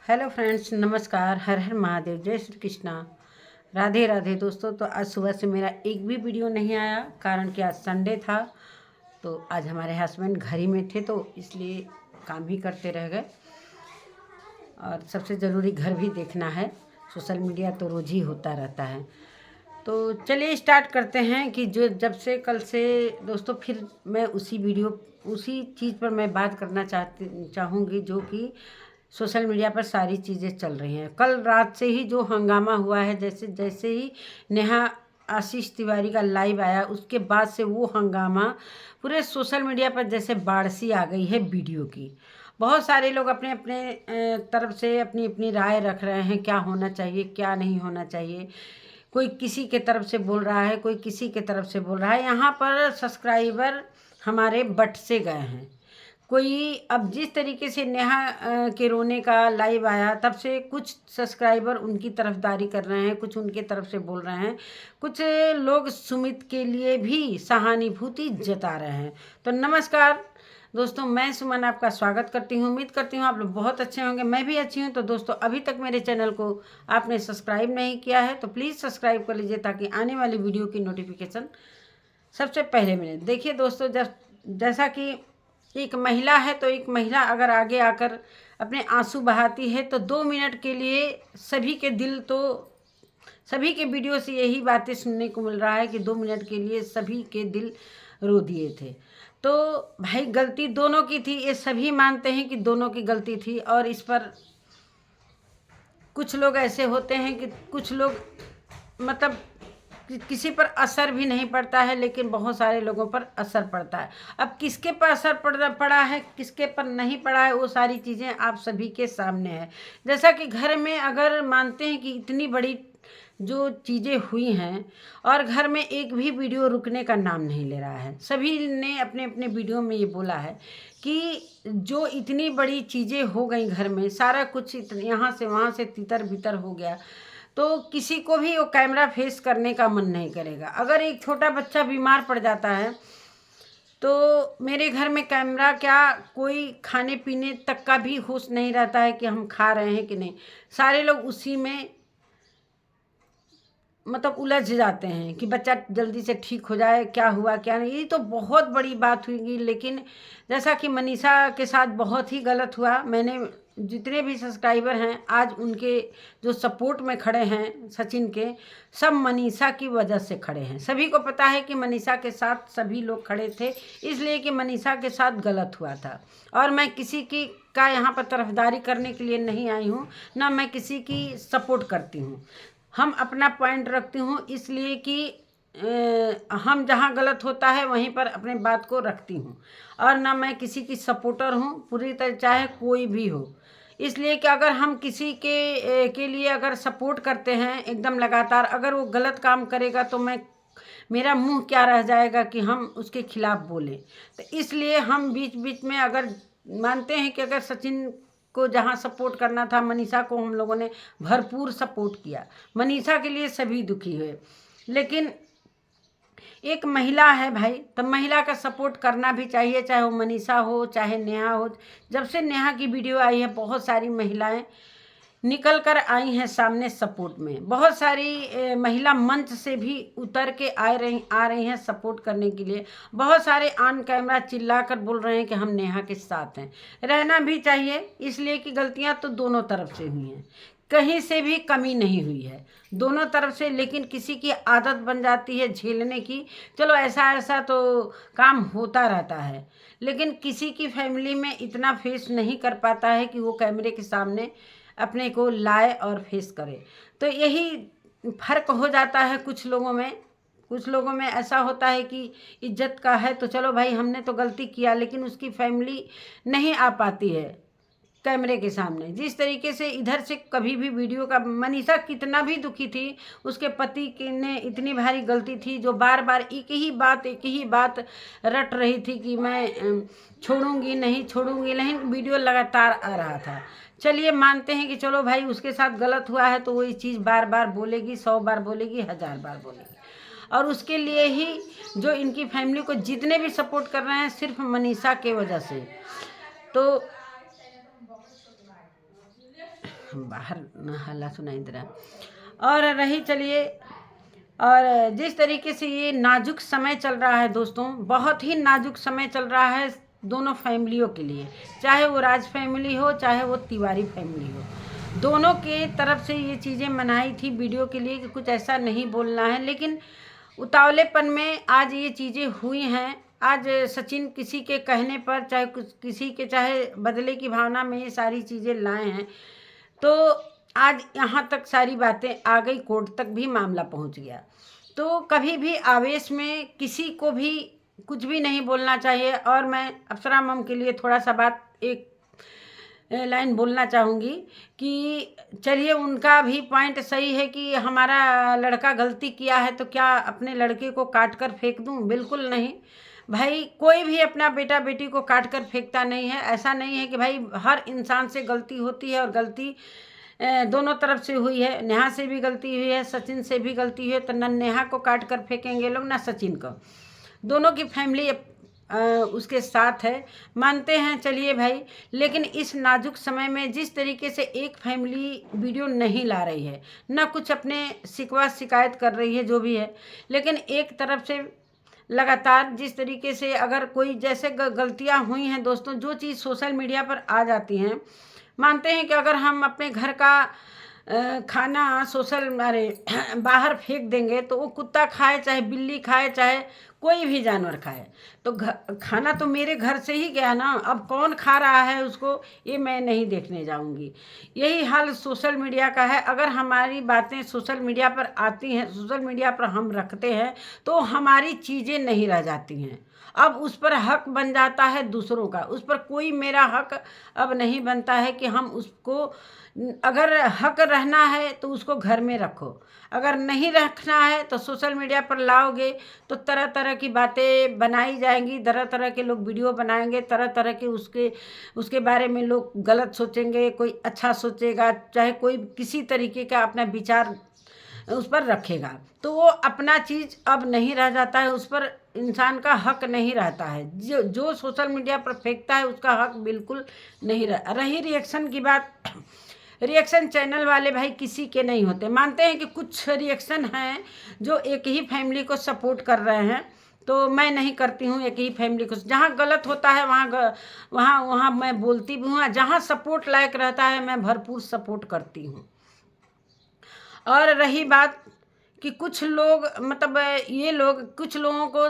Hello friends, नमस्कार। हर हर महादेव, जय श्री कृष्णा, राधे राधे। दोस्तों, तो आज सुबह से मेरा एक भी वीडियो नहीं आया, कारण कि आज संडे था। तो आज हमारे हस्बैंड घर ही में थे, तो इसलिए काम ही करते रह गए। और सबसे ज़रूरी घर भी देखना है। सोशल मीडिया तो रोज़ ही होता रहता है। तो चलिए स्टार्ट करते हैं कि जो जब से कल से दोस्तों फिर मैं उसी चीज़ पर मैं बात करना चाहूँगी जो कि सोशल मीडिया पर सारी चीज़ें चल रही हैं। कल रात से ही जो हंगामा हुआ है, जैसे जैसे ही नेहा आशीष तिवारी का लाइव आया, उसके बाद से वो हंगामा पूरे सोशल मीडिया पर जैसे बाढ़ सी आ गई है वीडियो की। बहुत सारे लोग अपने अपने तरफ से अपनी अपनी राय रख रहे हैं, क्या होना चाहिए क्या नहीं होना चाहिए। कोई किसी के तरफ से बोल रहा है, कोई किसी के तरफ से बोल रहा है। यहाँ पर सब्सक्राइबर हमारे बट से गए हैं। कोई अब जिस तरीके से नेहा के रोने का लाइव आया, तब से कुछ सब्सक्राइबर उनकी तरफदारी कर रहे हैं, कुछ उनके तरफ से बोल रहे हैं, कुछ लोग सुमित के लिए भी सहानुभूति जता रहे हैं। तो नमस्कार दोस्तों, मैं सुमन आपका स्वागत करती हूँ। उम्मीद करती हूँ आप लोग बहुत अच्छे होंगे, मैं भी अच्छी हूँ। तो दोस्तों, अभी तक मेरे चैनल को आपने सब्सक्राइब नहीं किया है तो प्लीज़ सब्सक्राइब कर लीजिए, ताकि आने वाली वीडियो की नोटिफिकेशन सबसे पहले मिले। देखिए दोस्तों, जैसा कि एक महिला है, तो एक महिला अगर आगे आकर अपने आंसू बहाती है तो 2 मिनट के लिए सभी के वीडियो से यही बातें सुनने को मिल रहा है कि 2 मिनट के लिए सभी के दिल रो दिए थे। तो भाई, गलती दोनों की थी, ये सभी मानते हैं कि दोनों की गलती थी। और इस पर कुछ लोग ऐसे होते हैं कि कुछ लोग मतलब किसी पर असर भी नहीं पड़ता है, लेकिन बहुत सारे लोगों पर असर पड़ता है। अब किसके पर असर पड़ा है, किसके पर नहीं पड़ा है, वो सारी चीज़ें आप सभी के सामने है। जैसा कि घर में अगर मानते हैं कि इतनी बड़ी जो चीज़ें हुई हैं, और घर में एक भी वीडियो रुकने का नाम नहीं ले रहा है। सभी ने अपने अपने वीडियो में ये बोला है कि जो इतनी बड़ी चीज़ें हो गई घर में, सारा कुछ यहाँ से वहाँ से तितर बितर हो गया, तो किसी को भी वो कैमरा फेस करने का मन नहीं करेगा। अगर एक छोटा बच्चा बीमार पड़ जाता है तो मेरे घर में कैमरा क्या, कोई खाने पीने तक का भी होश नहीं रहता है कि हम खा रहे हैं कि नहीं। सारे लोग उसी में मतलब उलझ जाते हैं कि बच्चा जल्दी से ठीक हो जाए, क्या हुआ क्या नहीं। ये तो बहुत बड़ी बात हुई, लेकिन जैसा कि मनीषा के साथ बहुत ही गलत हुआ। मैंने जितने भी सब्सक्राइबर हैं आज उनके जो सपोर्ट में खड़े हैं सचिन के, सब मनीषा की वजह से खड़े हैं। सभी को पता है कि मनीषा के साथ सभी लोग खड़े थे, इसलिए कि मनीषा के साथ गलत हुआ था। और मैं किसी की का यहाँ पर तरफदारी करने के लिए नहीं आई हूँ, ना मैं किसी की सपोर्ट करती हूँ। हम अपना पॉइंट रखती हूँ, इसलिए कि हम जहाँ गलत होता है वहीं पर अपने बात को रखती हूँ। और ना मैं किसी की सपोर्टर हूँ पूरी तरह, चाहे कोई भी हो। इसलिए कि अगर हम किसी के लिए अगर सपोर्ट करते हैं एकदम लगातार, अगर वो गलत काम करेगा तो मेरा मुंह क्या रह जाएगा कि हम उसके खिलाफ बोलें। तो इसलिए हम बीच बीच में अगर मानते हैं कि अगर सचिन को जहाँ सपोर्ट करना था, मनीषा को हम लोगों ने भरपूर सपोर्ट किया। मनीषा के लिए सभी दुखी हुए, लेकिन एक महिला है भाई, तो महिला का सपोर्ट करना भी चाहिए, चाहे वो मनीषा हो चाहे नेहा हो। जब से नेहा की वीडियो आई है, बहुत सारी महिलाएं निकल कर आई हैं सामने सपोर्ट में। बहुत सारी महिला मंच से भी उतर के आ रही हैं सपोर्ट करने के लिए। बहुत सारे ऑन कैमरा चिल्ला कर बोल रहे हैं कि हम नेहा के साथ हैं। रहना भी चाहिए, इसलिए कि गलतियां तो दोनों तरफ से हुई हैं, कहीं से भी कमी नहीं हुई है दोनों तरफ से। लेकिन किसी की आदत बन जाती है झेलने की। चलो ऐसा ऐसा तो काम होता रहता है, लेकिन किसी की फैमिली में इतना फेस नहीं कर पाता है कि वो कैमरे के सामने अपने को लाए और फेस करे। तो यही फर्क हो जाता है कुछ लोगों में। कुछ लोगों में ऐसा होता है कि इज्जत का है तो चलो भाई हमने तो गलती किया, लेकिन उसकी फैमिली नहीं आ पाती है कैमरे के सामने। जिस तरीके से इधर से कभी भी वीडियो का, मनीषा कितना भी दुखी थी, उसके पति ने इतनी भारी गलती थी जो बार बार एक ही बात रट रही थी कि मैं छोड़ूंगी नहीं, वीडियो लगातार आ रहा था। चलिए मानते हैं कि चलो भाई उसके साथ गलत हुआ है, तो वो ये चीज़ बार बार बोलेगी, 100 बार बोलेगी, 1000 बार बोलेगी। और उसके लिए ही जो इनकी फैमिली को जितने भी सपोर्ट कर रहे हैं, सिर्फ मनीषा के वजह से। तो बाहर हल्ला सुनाई दे रहा। और रही चलिए, और जिस तरीके से ये नाजुक समय चल रहा है दोस्तों, बहुत ही नाजुक समय चल रहा है दोनों फैमिलियों के लिए, चाहे वो राज फैमिली हो चाहे वो तिवारी फैमिली हो, दोनों के तरफ से ये चीज़ें मनाई थी वीडियो के लिए कि कुछ ऐसा नहीं बोलना है, लेकिन उतावलेपन में आज ये चीज़ें हुई हैं। आज सचिन किसी के कहने पर, चाहे किसी के चाहे बदले की भावना में ये सारी चीज़ें लाए हैं, तो आज यहाँ तक सारी बातें आ गई, कोर्ट तक भी मामला पहुँच गया। तो कभी भी आवेश में किसी को भी कुछ भी नहीं बोलना चाहिए। और मैं अप्सरा मम के लिए थोड़ा सा बात, एक लाइन बोलना चाहूँगी कि चलिए, उनका भी पॉइंट सही है कि हमारा लड़का गलती किया है तो क्या अपने लड़के को काट कर फेंक दूँ? बिल्कुल नहीं भाई, कोई भी अपना बेटा बेटी को काट कर फेंकता नहीं है। ऐसा नहीं है कि भाई, हर इंसान से गलती होती है और गलती दोनों तरफ से हुई है। नेहा से भी गलती हुई है, सचिन से भी गलती हुई है, तो न नेहा को काट कर फेंकेंगे लोग ना सचिन को। दोनों की फैमिली उसके साथ है, मानते हैं चलिए भाई। लेकिन इस नाजुक समय में जिस तरीके से एक फैमिली वीडियो नहीं ला रही है, ना कुछ अपने शिकवा शिकायत कर रही है, जो भी है, लेकिन एक तरफ से लगातार जिस तरीके से अगर कोई जैसे गलतियां हुई हैं दोस्तों, जो चीज़ सोशल मीडिया पर आ जाती हैं, मानते हैं कि अगर हम अपने घर का खाना बाहर फेंक देंगे तो वो कुत्ता खाए चाहे बिल्ली खाए चाहे कोई भी जानवर खाए, तो खाना तो मेरे घर से ही गया ना। अब कौन खा रहा है उसको, ये मैं नहीं देखने जाऊंगी। यही हाल सोशल मीडिया का है। अगर हमारी बातें सोशल मीडिया पर आती हैं, सोशल मीडिया पर हम रखते हैं, तो हमारी चीज़ें नहीं रह जाती हैं। अब उस पर हक बन जाता है दूसरों का, उस पर कोई मेरा हक अब नहीं बनता है कि हम उसको, अगर हक रहना है तो उसको घर में रखो, अगर नहीं रखना है तो सोशल मीडिया पर लाओगे तो तरह तरह की बातें बनाई जाएंगी, तरह तरह के लोग वीडियो बनाएंगे, तरह तरह के उसके बारे में लोग गलत सोचेंगे, कोई अच्छा सोचेगा, चाहे कोई किसी तरीके का अपना विचार उस पर रखेगा, तो वो अपना चीज़ अब नहीं रह जाता है, उस पर इंसान का हक नहीं रहता है। जो सोशल मीडिया पर फेंकता है उसका हक बिल्कुल नहीं रही रिएक्शन की बात, रिएक्शन चैनल वाले भाई किसी के नहीं होते। मानते हैं कि कुछ रिएक्शन हैं जो एक ही फैमिली को सपोर्ट कर रहे हैं, तो मैं नहीं करती हूँ एक ही फैमिली को। जहाँ गलत होता है वहाँ मैं बोलती भी हूँ, जहाँ सपोर्ट लायक रहता है मैं भरपूर सपोर्ट करती हूँ। और रही बात कि कुछ लोग, मतलब ये लोग कुछ लोगों को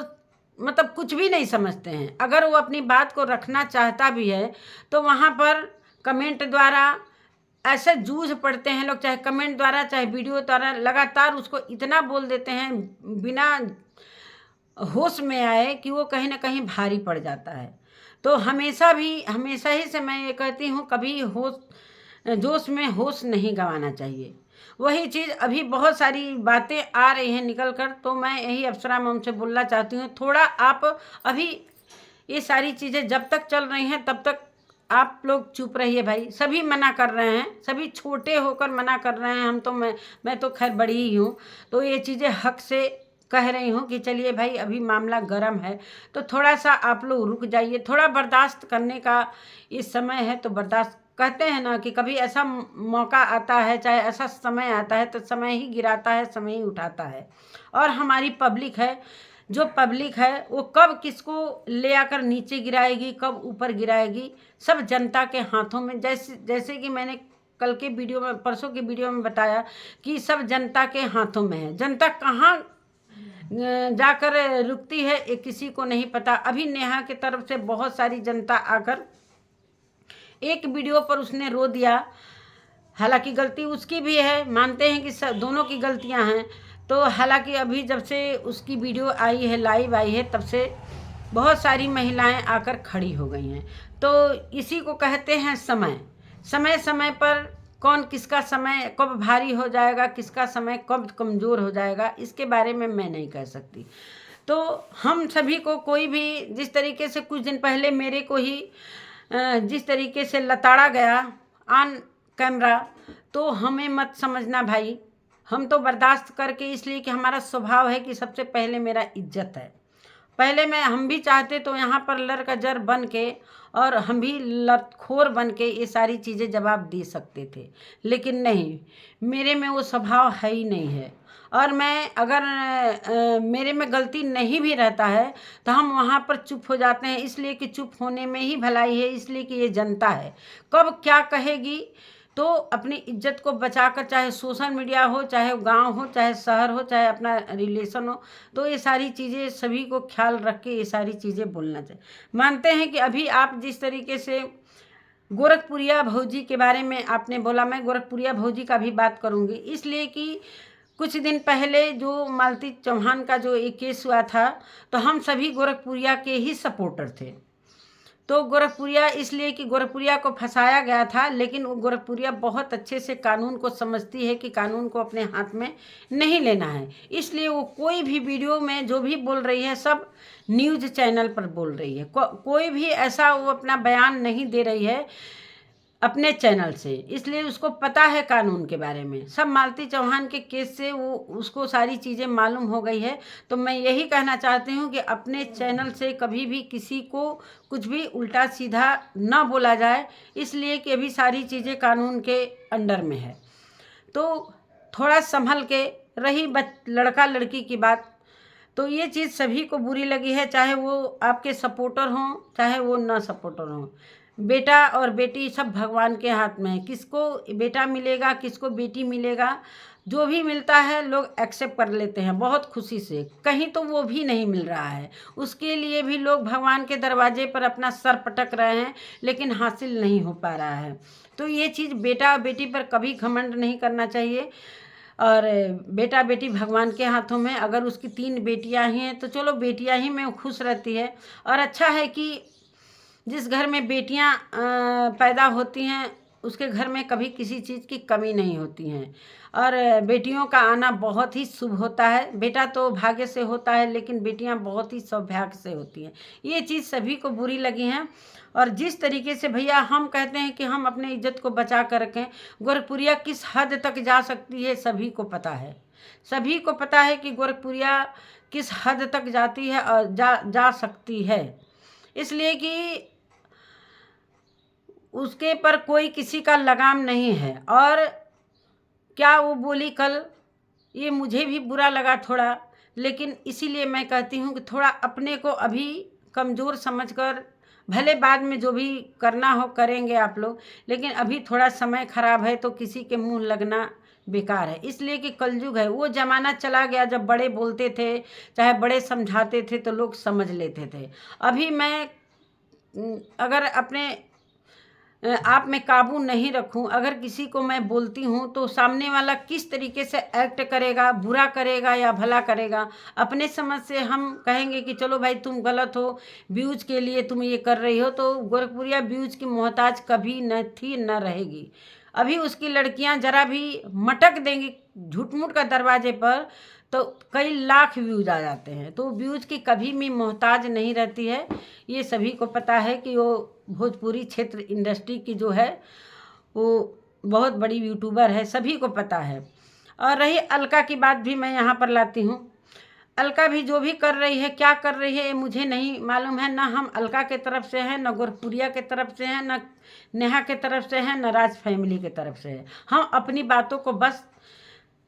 मतलब कुछ भी नहीं समझते हैं। अगर वो अपनी बात को रखना चाहता भी है तो वहाँ पर कमेंट द्वारा ऐसे जूझ पड़ते हैं लोग, चाहे कमेंट द्वारा चाहे वीडियो द्वारा, लगातार उसको इतना बोल देते हैं बिना होश में आए कि वो कहीं ना कहीं भारी पड़ जाता है। तो हमेशा ही से मैं ये कहती हूँ, कभी जोश में होश नहीं गंवाना चाहिए। वही चीज़ अभी बहुत सारी बातें आ रही हैं निकल कर, तो मैं यही अप्सरा मैम से बोलना चाहती हूँ, थोड़ा आप अभी ये सारी चीज़ें जब तक चल रही हैं तब तक आप लोग चुप रहिए भाई। सभी मना कर रहे हैं, सभी छोटे होकर मना कर रहे हैं, हम तो मैं तो खैर बड़ी ही हूँ, तो ये चीज़ें हक से कह रही हूँ कि चलिए भाई, अभी मामला गर्म है तो थोड़ा सा आप लोग रुक जाइए, थोड़ा बर्दाश्त करने का इस समय है तो बर्दाश्त। कहते हैं ना कि कभी ऐसा मौका आता है, चाहे ऐसा समय आता है, तो समय ही गिराता है, समय ही उठाता है। और हमारी पब्लिक है, जो पब्लिक है वो कब किसको ले आकर नीचे गिराएगी, कब ऊपर गिराएगी, सब जनता के हाथों में। जैसे कि मैंने कल के वीडियो में, परसों के वीडियो में बताया कि सब जनता के हाथों में है। जनता कहाँ जाकर रुकती है ये किसी को नहीं पता। अभी नेहा की तरफ से बहुत सारी जनता आकर एक वीडियो पर उसने रो दिया, हालांकि गलती उसकी भी है, मानते हैं कि दोनों की गलतियां हैं। तो हालांकि अभी जब से उसकी वीडियो आई है, लाइव आई है, तब से बहुत सारी महिलाएं आकर खड़ी हो गई हैं। तो इसी को कहते हैं समय। समय समय पर कौन किसका समय कब भारी हो जाएगा, किसका समय कब कमज़ोर हो जाएगा, इसके बारे में मैं नहीं कह सकती। तो हम सभी को, कोई भी जिस तरीके से कुछ दिन पहले मेरे को ही जिस तरीके से लताड़ा गया ऑन कैमरा, तो हमें मत समझना भाई। हम तो बर्दाश्त करके, इसलिए कि हमारा स्वभाव है कि सबसे पहले मेरा इज्जत है, पहले हम भी चाहते तो यहाँ पर लर का जर बन के और हम भी लतखोर बन के ये सारी चीज़ें जवाब दे सकते थे, लेकिन नहीं, मेरे में वो स्वभाव है ही नहीं है। और मैं अगर मेरे में गलती नहीं भी रहता है तो हम वहाँ पर चुप हो जाते हैं, इसलिए कि चुप होने में ही भलाई है, इसलिए कि ये जनता है कब क्या कहेगी। तो अपनी इज्जत को बचाकर, चाहे सोशल मीडिया हो, चाहे गांव हो, चाहे शहर हो, चाहे अपना रिलेशन हो, तो ये सारी चीज़ें सभी को ख्याल रख के ये सारी चीज़ें बोलना चाहिए। मानते हैं कि अभी आप जिस तरीके से गोरखपुरिया भौजी के बारे में आपने बोला, मैं गोरखपुरिया भौजी का भी बात करूंगी, इसलिए कि कुछ दिन पहले जो मालती चौहान का जो एक केस हुआ था, तो हम सभी गोरखपुरिया के ही सपोर्टर थे। तो गोरखपुरिया इसलिए कि गोरखपुरिया को फंसाया गया था, लेकिन वो गोरखपुरिया बहुत अच्छे से कानून को समझती है कि कानून को अपने हाथ में नहीं लेना है, इसलिए वो कोई भी वीडियो में जो भी बोल रही है सब न्यूज़ चैनल पर बोल रही है। कोई भी ऐसा वो अपना बयान नहीं दे रही है अपने चैनल से, इसलिए उसको पता है कानून के बारे में। सब मालती चौहान के केस से वो उसको सारी चीज़ें मालूम हो गई है। तो मैं यही कहना चाहती हूँ कि अपने चैनल से कभी भी किसी को कुछ भी उल्टा सीधा ना बोला जाए, इसलिए कि अभी सारी चीज़ें कानून के अंडर में है। तो थोड़ा संभल के रही लड़का लड़की की बात, तो ये चीज़ सभी को बुरी लगी है, चाहे वो आपके सपोर्टर हों, चाहे वो ना सपोर्टर हों। बेटा और बेटी सब भगवान के हाथ में है, किसको बेटा मिलेगा, किसको बेटी मिलेगा, जो भी मिलता है लोग एक्सेप्ट कर लेते हैं बहुत खुशी से। कहीं तो वो भी नहीं मिल रहा है, उसके लिए भी लोग भगवान के दरवाजे पर अपना सर पटक रहे हैं, लेकिन हासिल नहीं हो पा रहा है। तो ये चीज़ बेटा और बेटी पर कभी घमंड नहीं करना चाहिए। और बेटा बेटी भगवान के हाथों में, अगर उसकी 3 बेटियां ही हैं तो चलो बेटियां ही में खुश रहती है। और अच्छा है कि जिस घर में बेटियां पैदा होती हैं उसके घर में कभी किसी चीज़ की कमी नहीं होती हैं। और बेटियों का आना बहुत ही शुभ होता है। बेटा तो भाग्य से होता है, लेकिन बेटियां बहुत ही सौभाग्य से होती हैं। ये चीज़ सभी को बुरी लगी हैं। और जिस तरीके से भैया हम कहते हैं कि हम अपने इज्जत को बचा कर रखें, गोरखपुरिया किस हद तक जा सकती है सभी को पता है। सभी को पता है कि गोरखपुरिया किस हद तक जाती है और जा सकती है, इसलिए कि उसके पर कोई किसी का लगाम नहीं है। और क्या वो बोली कल, ये मुझे भी बुरा लगा थोड़ा, लेकिन इसीलिए मैं कहती हूँ कि थोड़ा अपने को अभी कमज़ोर समझकर, भले बाद में जो भी करना हो करेंगे आप लोग, लेकिन अभी थोड़ा समय खराब है तो किसी के मुंह लगना बेकार है। इसलिए कि कलयुग है, वो ज़माना चला गया जब बड़े बोलते थे, चाहे बड़े समझाते थे तो लोग समझ लेते थे। अभी मैं अगर अपने आप में काबू नहीं रखूं, अगर किसी को मैं बोलती हूं तो सामने वाला किस तरीके से एक्ट करेगा, बुरा करेगा या भला करेगा, अपने समझ से हम कहेंगे कि चलो भाई तुम गलत हो, व्यूज के लिए तुम ये कर रही हो। तो गोरखपुरिया व्यूज की मोहताज कभी न थी न रहेगी। अभी उसकी लड़कियां जरा भी मटक देंगी झूठ-मूठ का दरवाजे पर तो कई लाख व्यूज आ जाते हैं। तो व्यूज की कभी भी मोहताज नहीं रहती है। ये सभी को पता है कि वो भोजपुरी क्षेत्र इंडस्ट्री की जो है वो बहुत बड़ी यूट्यूबर है, सभी को पता है। और रही अलका की बात भी मैं यहाँ पर लाती हूँ। अलका भी जो भी कर रही है, क्या कर रही है, ये मुझे नहीं मालूम है। ना हम अलका के तरफ से हैं, न गोरखपुरिया के तरफ से हैं, न नेहा के तरफ से हैं, न राज फैमिली के तरफ से है। हम अपनी बातों को बस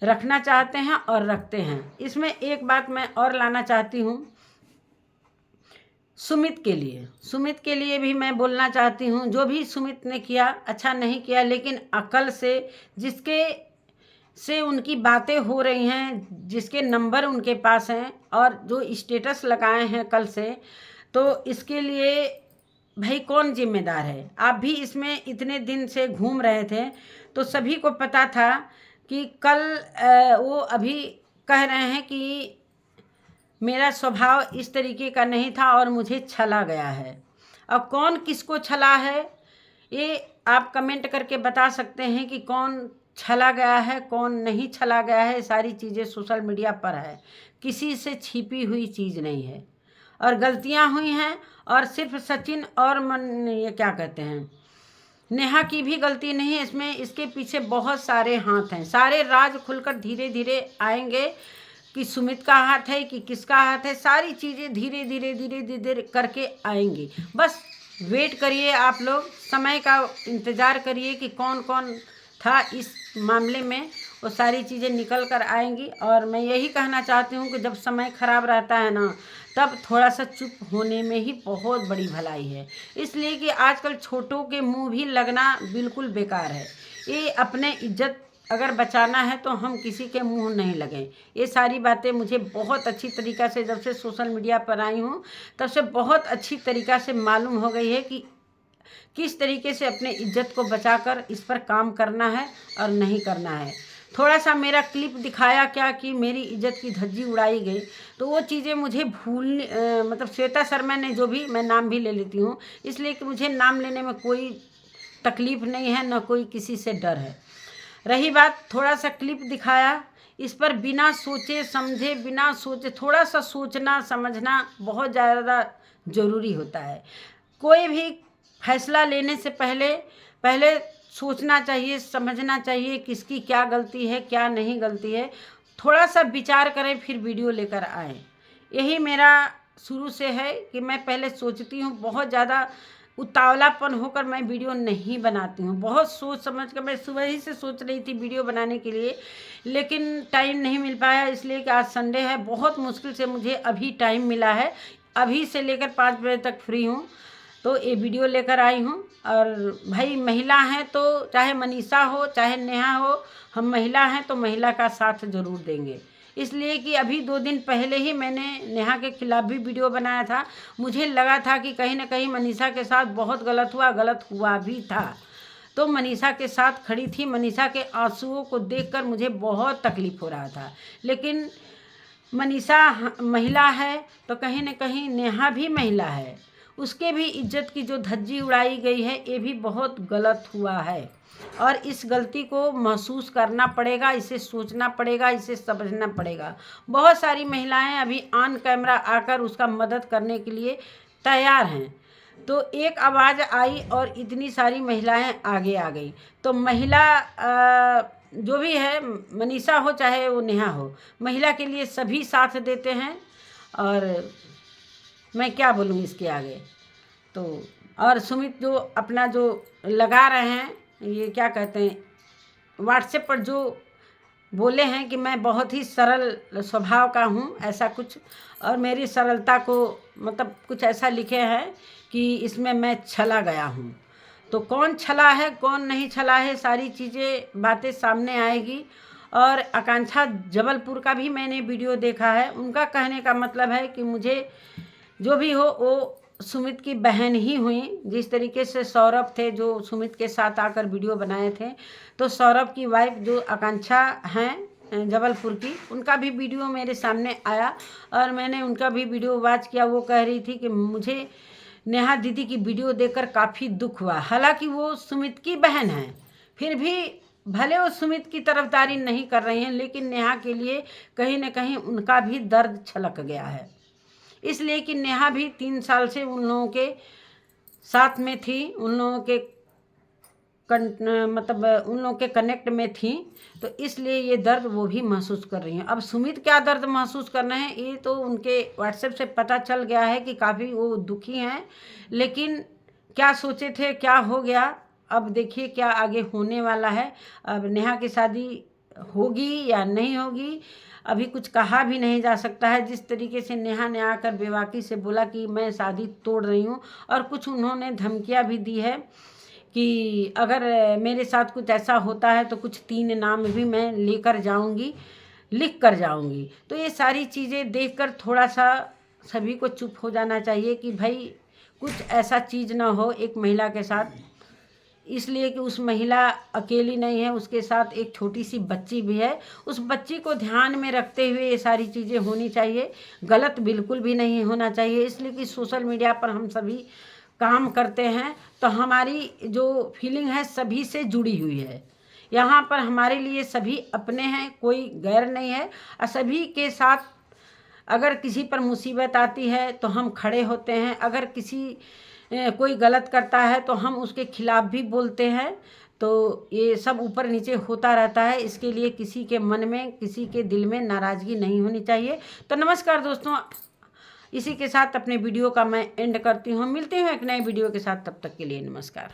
रखना चाहते हैं और रखते हैं। इसमें एक बात मैं और लाना चाहती हूँ, सुमित के लिए भी मैं बोलना चाहती हूँ। जो भी सुमित ने किया अच्छा नहीं किया, लेकिन अकल से जिसके से उनकी बातें हो रही हैं, जिसके नंबर उनके पास हैं और जो स्टेटस लगाए हैं कल से, तो इसके लिए भाई कौन जिम्मेदार है। आप भी इसमें इतने दिन से घूम रहे थे तो सभी को पता था कि कल वो अभी कह रहे हैं कि मेरा स्वभाव इस तरीके का नहीं था और मुझे छला गया है। अब कौन किसको छला है ये आप कमेंट करके बता सकते हैं कि कौन छला गया है, कौन नहीं छला गया है। सारी चीज़ें सोशल मीडिया पर है, किसी से छिपी हुई चीज़ नहीं है। और गलतियां हुई हैं, और सिर्फ सचिन और ये क्या कहते हैं, नेहा की भी गलती नहीं है इसमें। इसके पीछे बहुत सारे हाथ हैं, सारे राज खुलकर धीरे धीरे आएंगे। कि सुमित का हाथ है कि किसका हाथ है, सारी चीज़ें धीरे धीरे धीरे धीरे करके आएंगी। बस वेट करिए, आप लोग समय का इंतज़ार करिए कि कौन कौन था इस मामले में, वो सारी चीज़ें निकल कर आएंगी। और मैं यही कहना चाहती हूँ कि जब समय ख़राब रहता है ना, तब थोड़ा सा चुप होने में ही बहुत बड़ी भलाई है। इसलिए कि आजकल छोटों के मुंह भी लगना बिल्कुल बेकार है। ये अपने इज्जत अगर बचाना है तो हम किसी के मुंह नहीं लगें। ये सारी बातें मुझे बहुत अच्छी तरीक़ा से जब से सोशल मीडिया पर आई हूँ तब से बहुत अच्छी तरीक़ा से मालूम हो गई है कि किस तरीके से अपने इज्जत को बचाकर इस पर काम करना है और नहीं करना है। थोड़ा सा मेरा क्लिप दिखाया क्या कि मेरी इज्जत की धज्जी उड़ाई गई, तो वो चीज़ें मुझे मतलब श्वेता शर्मा ने जो भी, मैं नाम भी ले लेती हूँ इसलिए कि मुझे नाम लेने में कोई तकलीफ़ नहीं है, न कोई किसी से डर है। रही बात, थोड़ा सा क्लिप दिखाया, इस पर बिना सोचे समझे, बिना सोचे, थोड़ा सा सोचना समझना बहुत ज़्यादा ज़रूरी होता है। कोई भी फैसला लेने से पहले सोचना चाहिए, समझना चाहिए किसकी क्या गलती है, क्या नहीं गलती है। थोड़ा सा विचार करें फिर वीडियो लेकर आएँ। यही मेरा शुरू से है कि मैं पहले सोचती हूँ, बहुत ज़्यादा उतावलापन होकर मैं वीडियो नहीं बनाती हूँ। बहुत सोच समझ कर, मैं सुबह ही से सोच रही थी वीडियो बनाने के लिए, लेकिन टाइम नहीं मिल पाया, इसलिए कि आज संडे है। बहुत मुश्किल से मुझे अभी टाइम मिला है, अभी से लेकर 5 बजे तक फ्री हूँ, तो ये वीडियो लेकर आई हूँ। और भाई महिला हैं तो चाहे मनीषा हो चाहे नेहा हो, हम महिला हैं तो महिला का साथ ज़रूर देंगे। इसलिए कि अभी 2 दिन पहले ही मैंने नेहा के खिलाफ भी वीडियो बनाया था। मुझे लगा था कि कहीं ना कहीं मनीषा के साथ बहुत गलत हुआ भी था, तो मनीषा के साथ खड़ी थी। मनीषा के आंसुओं को देखकर मुझे बहुत तकलीफ़ हो रहा था, लेकिन मनीषा महिला है तो कहीं ना कहीं नेहा भी महिला है, उसके भी इज्जत की जो धज्जी उड़ाई गई है ये भी बहुत गलत हुआ है। और इस गलती को महसूस करना पड़ेगा, इसे सोचना पड़ेगा, इसे समझना पड़ेगा। बहुत सारी महिलाएं अभी ऑन कैमरा आकर उसका मदद करने के लिए तैयार हैं, तो एक आवाज़ आई और इतनी सारी महिलाएं आगे आ गई। तो महिला जो भी है, मनीषा हो चाहे वो नेहा हो, महिला के लिए सभी साथ देते हैं। और मैं क्या बोलूँ इसके आगे। तो और सुमित जो अपना जो लगा रहे हैं, ये क्या कहते हैं, व्हाट्सएप पर जो बोले हैं कि मैं बहुत ही सरल स्वभाव का हूँ, ऐसा कुछ, और मेरी सरलता को मतलब कुछ ऐसा लिखे हैं कि इसमें मैं छला गया हूँ। तो कौन छला है कौन नहीं छला है, सारी चीज़ें बातें सामने आएगी। और आकांक्षा जबलपुर का भी मैंने वीडियो देखा है, उनका कहने का मतलब है कि मुझे जो भी हो वो सुमित की बहन ही हुई। जिस तरीके से सौरभ थे जो सुमित के साथ आकर वीडियो बनाए थे, तो सौरभ की वाइफ जो आकांक्षा हैं जबलपुर की, उनका भी वीडियो मेरे सामने आया और मैंने उनका भी वीडियो वॉच किया। वो कह रही थी कि मुझे नेहा दीदी की वीडियो देखकर काफ़ी दुख हुआ। हालांकि वो सुमित की बहन है, फिर भी भले वो सुमित की तरफदारी नहीं कर रही हैं, लेकिन नेहा के लिए कहीं ना कहीं उनका भी दर्द छलक गया है। इसलिए कि नेहा भी 3 साल से उन लोगों के साथ में थी, उन लोगों के मतलब उन लोगों के कनेक्ट में थी, तो इसलिए ये दर्द वो भी महसूस कर रही हैं। अब सुमित क्या दर्द महसूस कर रहे हैं ये तो उनके व्हाट्सएप से पता चल गया है कि काफ़ी वो दुखी हैं, लेकिन क्या सोचे थे क्या हो गया। अब देखिए क्या आगे होने वाला है। अब नेहा की शादी होगी या नहीं होगी अभी कुछ कहा भी नहीं जा सकता है। जिस तरीके से नेहा ने आकर बेबाकी से बोला कि मैं शादी तोड़ रही हूँ, और कुछ उन्होंने धमकियाँ भी दी है कि अगर मेरे साथ कुछ ऐसा होता है तो कुछ 3 नाम भी मैं लेकर जाऊंगी, लिख कर जाऊंगी। तो ये सारी चीज़ें देखकर थोड़ा सा सभी को चुप हो जाना चाहिए कि भाई कुछ ऐसा चीज़ ना हो एक महिला के साथ। इसलिए कि उस महिला अकेली नहीं है, उसके साथ एक छोटी सी बच्ची भी है। उस बच्ची को ध्यान में रखते हुए ये सारी चीज़ें होनी चाहिए, गलत बिल्कुल भी नहीं होना चाहिए। इसलिए कि सोशल मीडिया पर हम सभी काम करते हैं तो हमारी जो फीलिंग है सभी से जुड़ी हुई है। यहाँ पर हमारे लिए सभी अपने हैं, कोई गैर नहीं है। और सभी के साथ अगर किसी पर मुसीबत आती है तो हम खड़े होते हैं, अगर कोई गलत करता है तो हम उसके खिलाफ भी बोलते हैं। तो ये सब ऊपर नीचे होता रहता है, इसके लिए किसी के मन में, किसी के दिल में नाराज़गी नहीं होनी चाहिए। तो नमस्कार दोस्तों, इसी के साथ अपने वीडियो का मैं एंड करती हूँ। मिलते हैं एक नए वीडियो के साथ, तब तक के लिए नमस्कार।